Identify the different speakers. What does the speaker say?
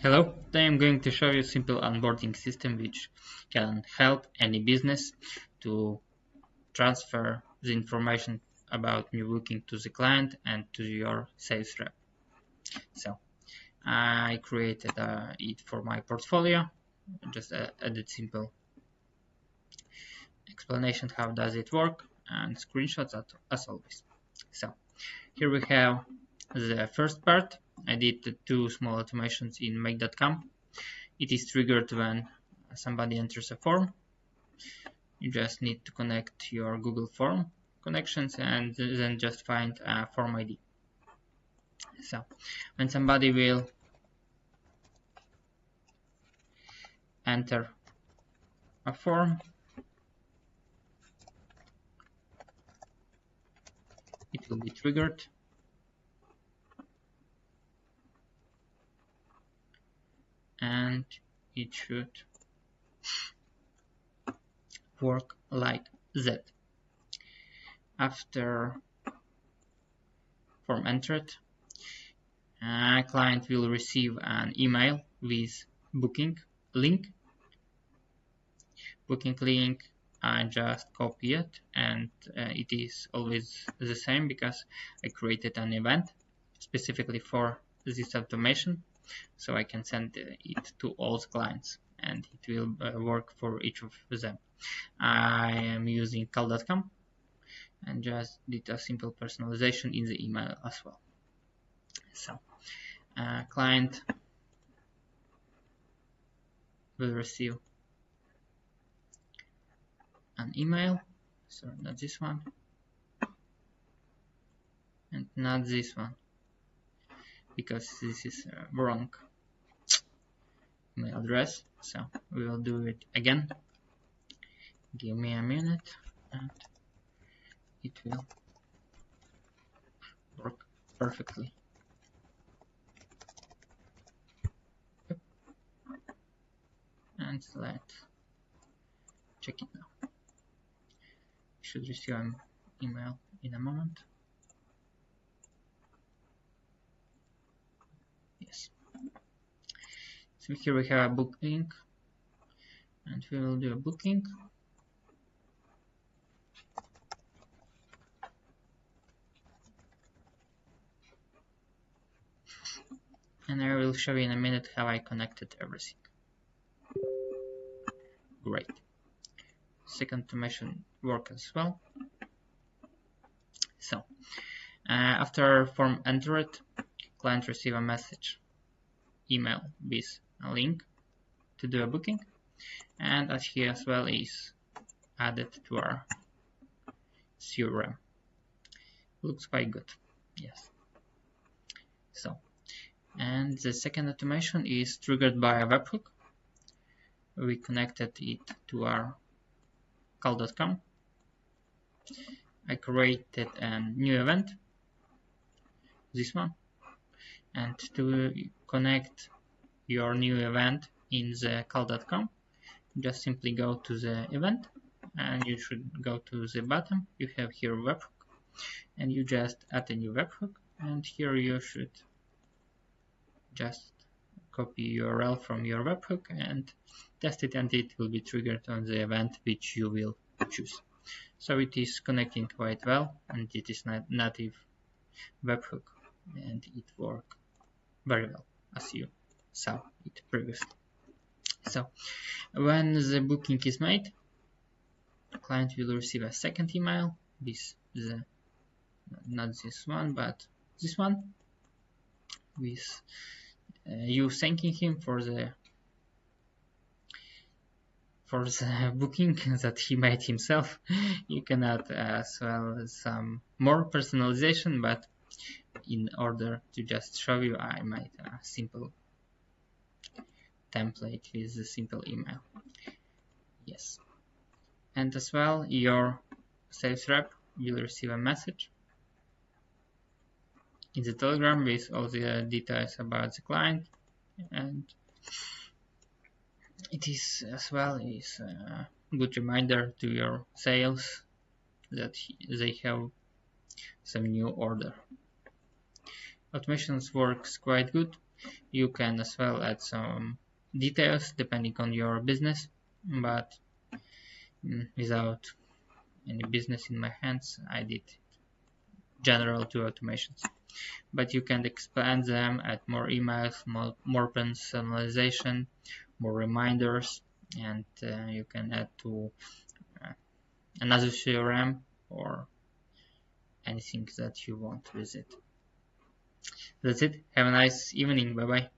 Speaker 1: Hello, today I'm going to show you a simple onboarding system which can help any business to transfer the information about new booking to the client and to your sales rep. So I created it for my portfolio, just added simple explanation how does it work and screenshots as always. So here we have the first part. I did the two small automations in make.com. It is triggered when somebody enters a form. You just need to connect your Google Form connections and then just find a form ID. So when somebody will enter a form, it will be triggered. And it should work like that. After form entered, a client will receive an email with booking link. Booking link, I just copy it, and it is always the same because I created an event specifically for this automation, so I can send it to all clients and it will work for each of them. I am using call.com and just did a simple personalization in the email as well. So client will receive an email, sorry, not this one, and not this one, because this is wrong email address. So we will do it again. Give me a minute and it will work perfectly. Yep. And let's check it now. You should receive an email in a moment. Yes. So here we have a booking, and we will do a booking. And I will show you in a minute how I connected everything. Great. Second automation work as well. So after form entered, client receive a message email with a link to do a booking, and as here as well is added to our CRM. Looks quite good. Yes. So, and the second automation is triggered by a webhook. We connected it to our call.com. I created a new event, this one, and to connect your new event in the call.com, just simply go to the event and you should go to the bottom. You have here webhook and you just add a new webhook, and here you should just copy URL from your webhook and test it, and it will be triggered on the event which you will choose. So it is connecting quite well, and it is native webhook and it works very well as you saw it previously. So when the booking is made, the client will receive a second email with the not this one but this one, with you thanking him for the booking that he made himself. You can add as well some more personalization, but in order to just show you, I made a simple template with a simple email. Yes. And as well, your sales rep will receive a message in the Telegram with all the details about the client, and it is as well is a good reminder to your sales that they have some new order. Automations works quite good You can as well add some details depending on your business, but without any business in my hands, I did general two automations. But you can expand them, add more emails, more personalization, more reminders, and you can add to another CRM or anything that you want with it. That's it. Have a nice evening. Bye bye.